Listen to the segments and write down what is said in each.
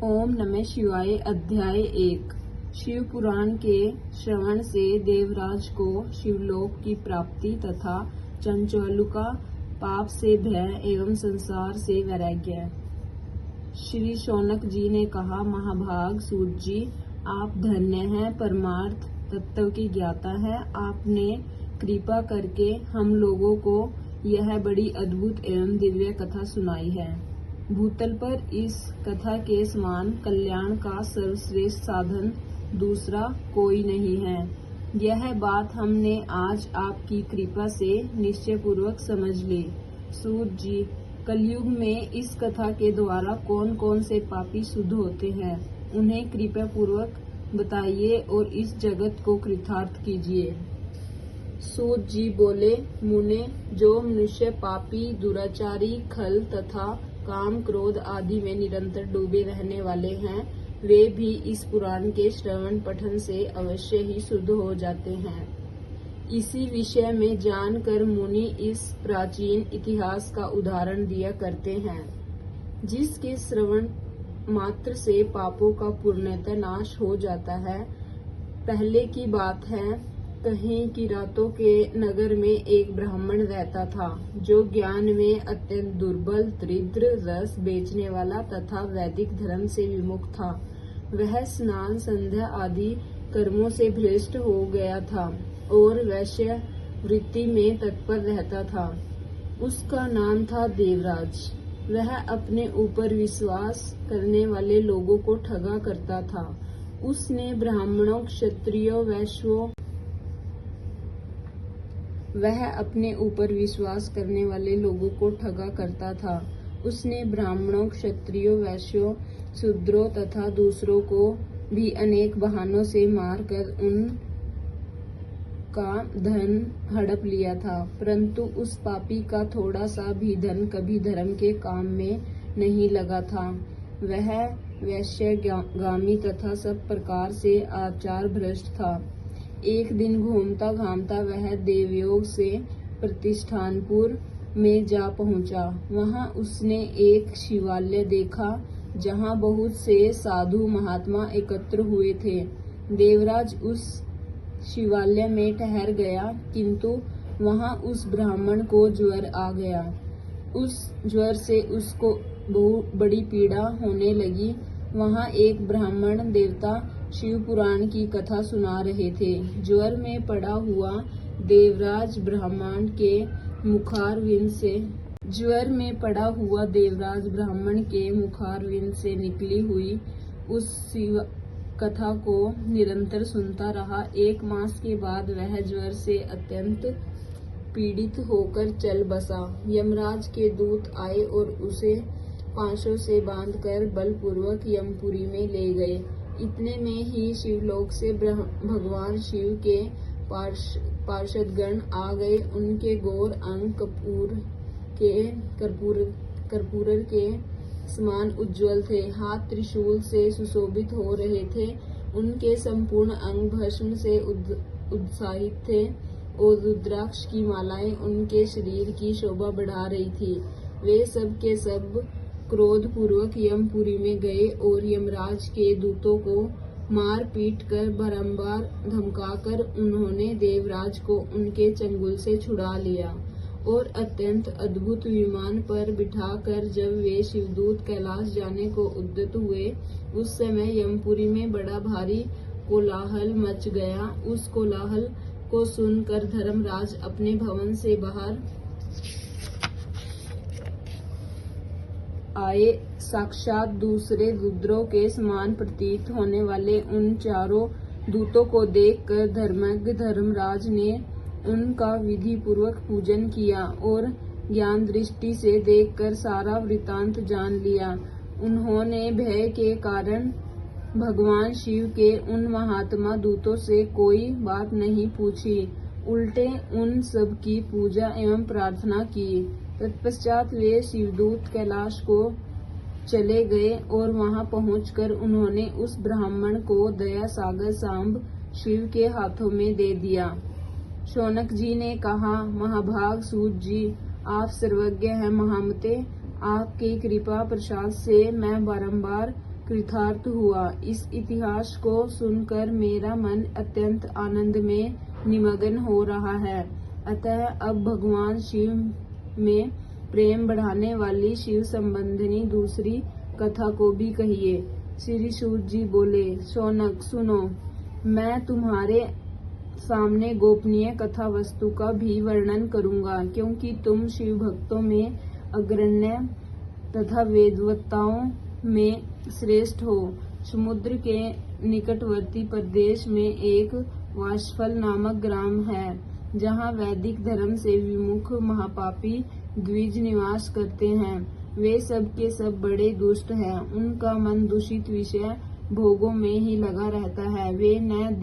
ओम नमः शिवाय। अध्याय 1। शिव पुराण के श्रवण से देवराज को शिवलोक की प्राप्ति तथा चंचलुका पाप से भय एवं संसार से वैराग्य। श्री शौनक जी ने कहा, महाभाग सूत जी, आप धन्य हैं, परमार्थ तत्व की ज्ञाता है। आपने कृपा करके हम लोगों को यह बड़ी अद्भुत एवं दिव्य कथा सुनाई है। भूतल पर इस कथा के समान कल्याण का सर्वश्रेष्ठ साधन दूसरा कोई नहीं है। यह बात हमने आज आपकी कृपा से निश्चय पूर्वक समझ ली। सूत जी, कलयुग में इस कथा के द्वारा कौन कौन से पापी शुद्ध होते हैं, उन्हें कृपा पूर्वक बताइए और इस जगत को कृतार्थ कीजिए। सूत जी बोले, मुने, जो मनुष्य पापी, दुराचारी, खल तथा काम, क्रोध आदि में निरंतर डूबे रहने वाले हैं, वे भी इस पुराण के श्रवण पठन से अवश्य ही शुद्ध हो जाते हैं। इसी विषय में जानकर मुनि इस प्राचीन इतिहास का उदाहरण दिया करते हैं, जिसके श्रवण मात्र से पापों का पूर्णतः नाश हो जाता है। पहले की बात है, कहीं की रातों के नगर में एक ब्राह्मण रहता था, जो ज्ञान में अत्यंत दुर्बल, दरिद्र, रस बेचने वाला तथा वैदिक धर्म से विमुख था। वह स्नान, संध्या आदि कर्मों से भ्रष्ट हो गया था और वैश्य वृत्ति में तत्पर रहता था। उसका नाम था देवराज। वह अपने ऊपर विश्वास करने वाले लोगों को ठगा करता था। उसने ब्राह्मणों, क्षत्रियों, वैश्यों वह अपने ऊपर विश्वास करने वाले लोगों को ठगा करता था। उसने ब्राह्मणों, क्षत्रियों, वैश्यों, शूद्रों तथा दूसरों को भी अनेक बहानों से मारकर उनका धन हड़प लिया था, परंतु उस पापी का थोड़ा सा भी धन कभी धर्म के काम में नहीं लगा था। वह वैश्यगामी तथा सब प्रकार से आचार भ्रष्ट था। एक दिन घूमता घामता वह देवयोग से प्रतिष्ठानपुर में जा पहुंचा। वहां उसने एक शिवालय देखा, जहां बहुत से साधु महात्मा एकत्र हुए थे। देवराज उस शिवालय में ठहर गया, किंतु वहां उस ब्राह्मण को ज्वर आ गया। उस ज्वर से उसको बहुत बड़ी पीड़ा होने लगी। वहां एक ब्राह्मण देवता शिव पुराण की कथा सुना रहे थे। ज्वर में पड़ा हुआ देवराज ब्राह्मण के मुखारविंद से निकली हुई उस शिव कथा को निरंतर सुनता रहा। 1 मास के बाद वह ज्वर से अत्यंत पीड़ित होकर चल बसा। यमराज के दूत आए और उसे पाशों से बांधकर बलपूर्वक यमपुरी में ले गए। इतने में ही शिवलोक से भगवान शिव के पार्षदगण आ गए। उनके गौर अंग कर्पूर के समान उज्ज्वल थे, हाथ त्रिशूल से सुशोभित हो रहे थे। उनके संपूर्ण अंग भस्म से उत्साहित थे और रुद्राक्ष की मालाएं उनके शरीर की शोभा बढ़ा रही थी। वे सब के सब क्रोध पूर्वक यमपुरी में गए और यमराज के दूतों को मार पीट कर बारंबार धमकाकर उन्होंने देवराज को उनके चंगुल से छुड़ा लिया और अत्यंत अद्भुत विमान पर बिठाकर जब वे शिवदूत कैलाश जाने को उद्यत हुए, उस समय यमपुरी में बड़ा भारी कोलाहल मच गया। उस कोलाहल को सुनकर धर्मराज अपने भवन से बाहर आए। साक्षात दूसरे रुद्रों के समान प्रतीत होने वाले उन चारों दूतों को देखकर धर्मज्ञ धर्मराज ने उनका विधि पूर्वक पूजन किया और ज्ञान दृष्टि से देखकर सारा वृतांत जान लिया। उन्होंने भय के कारण भगवान शिव के उन महात्मा दूतों से कोई बात नहीं पूछी, उल्टे उन सब की पूजा एवं प्रार्थना की। तत्पश्चात वे शिवदूत कैलाश को चले गए और वहां पहुंचकर उन्होंने उस ब्राह्मण को दया सागर सांब शिव के हाथों में दे दिया। शौनक जी ने कहा, महाभाग सूत जी, आप सर्वज्ञ हैं महामते। आपकी कृपा प्रसाद से मैं बारंबार कृतार्थ हुआ। इस इतिहास को सुनकर मेरा मन अत्यंत आनंद में निमग्न हो रहा है। अतः अब भगवान शिव में प्रेम बढ़ाने वाली शिव संबंधिनी दूसरी कथा को भी कहिए। श्री सूत जी बोले, शौनक सुनो, मैं तुम्हारे सामने गोपनीय कथा वस्तु का भी वर्णन करूंगा, क्योंकि तुम शिव भक्तों में अग्रण्य तथा वेदवक्ताओं में श्रेष्ठ हो। समुद्र के निकटवर्ती प्रदेश में एक वाशफल नामक ग्राम है, जहाँ वैदिक धर्म से विमुख महापापी द्विज निवास करते हैं। वे सब के सब बड़े दुष्ट हैं। उनका मन दूषित विषय भोगों में ही लगा रहता है। वे न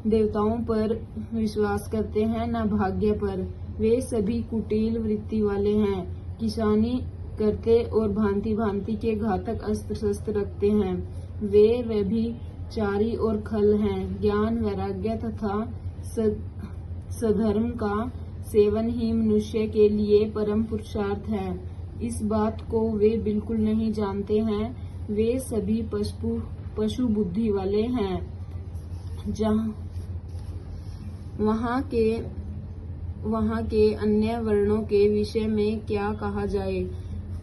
देवताओं पर विश्वास करते हैं, न भाग्य पर। वे सभी कुटिल वृत्ति वाले हैं, किसानी करते और भांति भांति के घातक अस्त्र शस्त्र रखते हैं। वे व्यभिचारी और खल हैं। ज्ञान, वैराग्य तथा सधर्म का सेवन ही मनुष्य के लिए परम पुरुषार्थ है। इस बात को वे बिल्कुल नहीं जानते हैं। वे सभी पशु बुद्धि वाले हैं। वहाँ के अन्य वर्णों के विषय में क्या कहा जाए।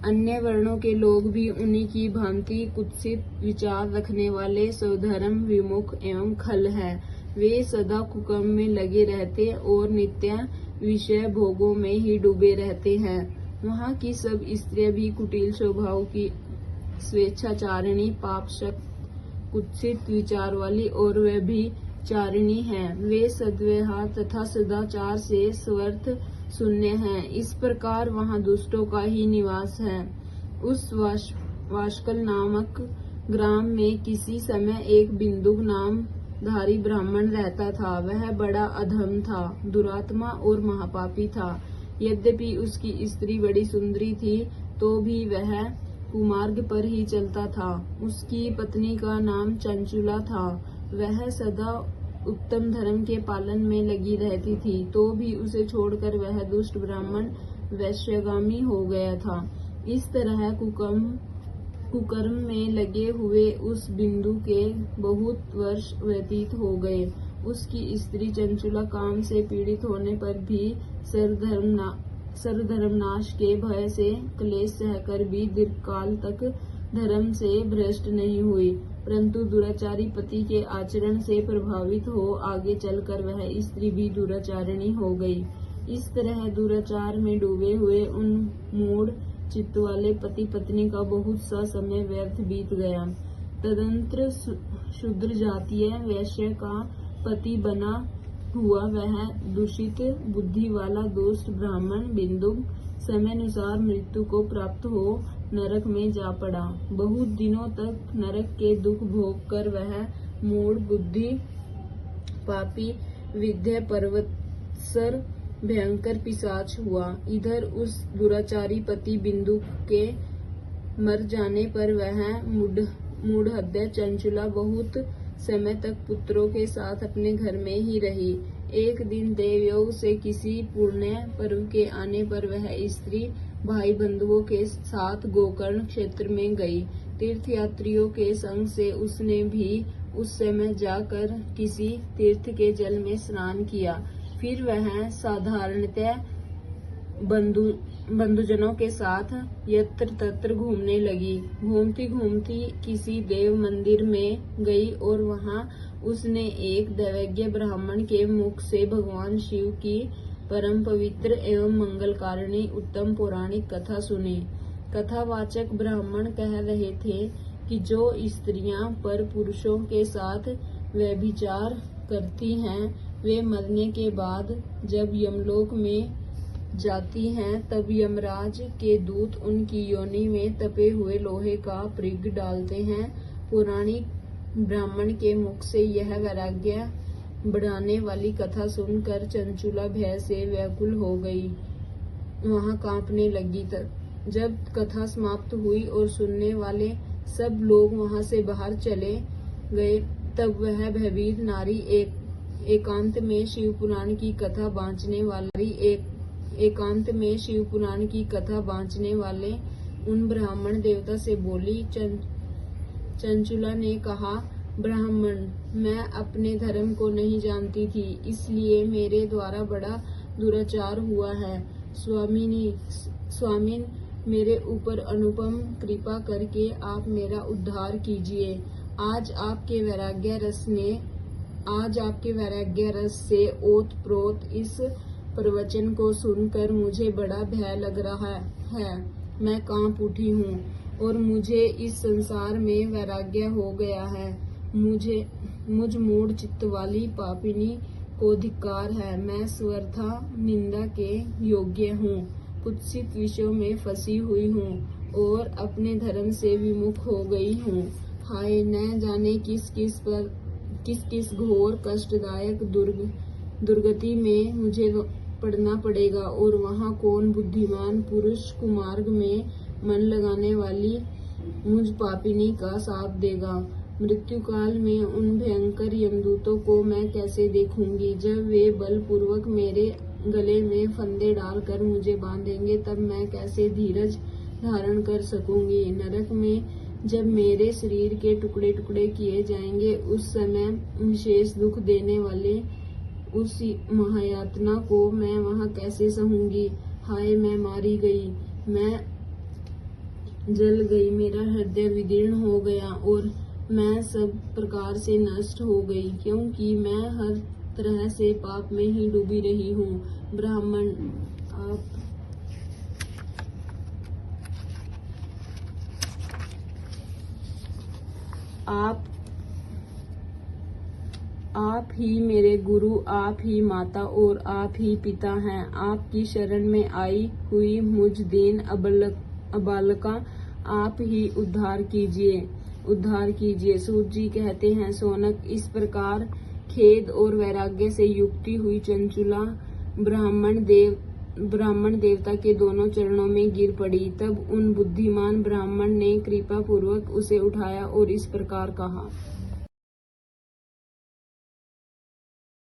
अन्य वर्णों के लोग भी उन्हीं की भांति कुत्सित विचार रखने वाले, स्वधर्म विमुख एवं खल है। वे सदा कुकर्म में लगे रहते और नित्य विषय भोगों में ही डूबे रहते हैं। वहाँ की सब स्त्रियां भी कुटिल स्वभाव की, स्वेच्छाचारिणी, पापशक्त, कुत्सित विचार वाली और व्यभिचारिणी हैं। वे सद्व्यवहार तथा सदाचार से स्वर्थ शून्य हैं। इस प्रकार वहाँ दुष्टों का ही निवास है। उस वाशकल नामक ग्राम में किसी समय एक बिंदुक नामधारी ब्राह्मण रहता था। वह बड़ा अधम था, दुरात्मा और महापापी था। यद्यपि उसकी स्त्री बड़ी सुंदरी थी, तो भी वह कुमार्ग पर ही चलता था। उसकी पत्नी का नाम चंचुला था। वह सदा उत्तम धर्म के पालन में लगी रहती थी, तो भी उसे छोड़कर वह दुष्ट ब्राह्मण वैश्यगामी हो गया था। इस तरह कुकर्म में लगे हुए उस बिंदु के बहुत वर्ष व्यतीत हो गए। उसकी स्त्री चंचुला काम से पीड़ित होने पर भी सर्वधर्मनाश के भय से क्लेश सहकर भी दीर्घकाल तक धर्म से भ्रष्ट नहीं हुई, परंतु दुराचारी पति के आचरण से प्रभावित हो आगे चलकर वह स्त्री भी दुराचारिणी हो गई। इस तरह दुराचार में डूबे हुए उन मूढ़ चित्त वाले पति पत्नी का बहुत सा समय व्यर्थ बीत गया। तदंतर शूद्र जातीय वैश्य का पति बना हुआ वह दूषित बुद्धि वाला दुष्ट ब्राह्मण बिंदुक समयानुसार मृत्यु को प्राप्त हो नरक में जा पड़ा। बहुत दिनों तक नरक के दुख भोग कर वह मूढ़ बुद्धि पापी विद्या पर्वतसर भयंकर पिशाच हुआ। इधर उस दुराचारी पति बिंदु के मर जाने पर वह मूढ़हृदय चंचुला बहुत समय तक पुत्रों के साथ अपने घर में ही रही। एक दिन देवयोग से किसी पुण्य पर्व के आने पर वह स्त्री भाई बंधुओं के साथ गोकर्ण क्षेत्र में गई। तीर्थयात्रियों के संग से उसने भी उस समय जाकर किसी तीर्थ के जल में स्नान किया। फिर वह साधारणतः बंधुजनों के साथ यत्र तत्र घूमने लगी। घूमती घूमती किसी देव मंदिर में गई और वहां उसने एक दैवज्ञ ब्राह्मण के मुख से भगवान शिव की परम पवित्र एवं मंगलकारिणी उत्तम पौराणिक कथा सुनी। कथावाचक ब्राह्मण कह रहे थे कि जो स्त्रियां पर पुरुषों के साथ व्यभिचार करती हैं, वे मरने के बाद जब यमलोक में जाती हैं, तब यमराज के दूत उनकी योनि में तपे हुए लोहे का पृग डालते हैं। पौराणिक ब्राह्मण के मुख से यह वैराग्य बढ़ाने वाली कथा सुनकर चंचुला भय से व्याकुल हो गई, वहां कांपने लगी। जब कथा समाप्त हुई और सुनने वाले सब लोग वहां से बाहर चले गए, तब वह भयभीत नारी एकांत में शिव पुराण की कथा बांचने वाले उन ब्राह्मण देवता से बोली, चंचुला ने कहा, ब्राह्मण, मैं अपने धर्म को नहीं जानती थी, इसलिए मेरे द्वारा बड़ा दुराचार हुआ है। स्वामिन, मेरे ऊपर अनुपम कृपा करके आप मेरा उद्धार कीजिए। आज आपके वैराग्य रस से ओत-प्रोत इस प्रवचन को सुनकर मुझे बड़ा भय लग रहा है। मैं कांप उठी हूँ और मुझे इस संसार में वैराग्य हो गया है। मुझ मूढ़ चित्त वाली पापिनी को धिक्कार है। मैं स्वर्था निंदा के योग्य हूँ, कुत्सित विषयों में फंसी हुई हूँ और अपने धर्म से विमुख हो गई हूँ। हाय, न जाने किस घोर कष्टदायक दुर्गति में मुझे पड़ना पड़ेगा और वहाँ कौन बुद्धिमान पुरुष कुमार्ग में मन लगाने वाली मुझ पापिनी का साथ देगा। मृत्यु काल में उन भयंकर यमदूतों को मैं कैसे देखूंगी। जब वे बलपूर्वक मेरे गले में फंदे डालकर मुझे बांधेंगे, तब मैं कैसे धीरज धारण कर सकूंगी। नरक में जब मेरे शरीर के टुकड़े टुकड़े किए जाएंगे, उस समय विशेष दुख देने वाले उस महायातना को मैं वहां कैसे सहूंगी। हाय, मैं मारी गई, मैं जल गई, मेरा हृदय विदीर्ण हो गया और मैं सब प्रकार से नष्ट हो गई, क्योंकि मैं हर तरह से पाप में ही डूबी रही हूँ। ब्राह्मण, आप ही मेरे गुरु, आप ही माता और आप ही पिता हैं। आपकी शरण में आई हुई मुझ दीन अबालका आप ही उद्धार कीजिए। सूत जी कहते हैं, सोनक, इस प्रकार खेद और वैराग्य से युक्ति हुई चंचुला ब्राह्मण देवता के दोनों चरणों में गिर पड़ी। तब उन बुद्धिमान ब्राह्मण ने कृपा पूर्वक उसे उठाया और इस प्रकार कहा।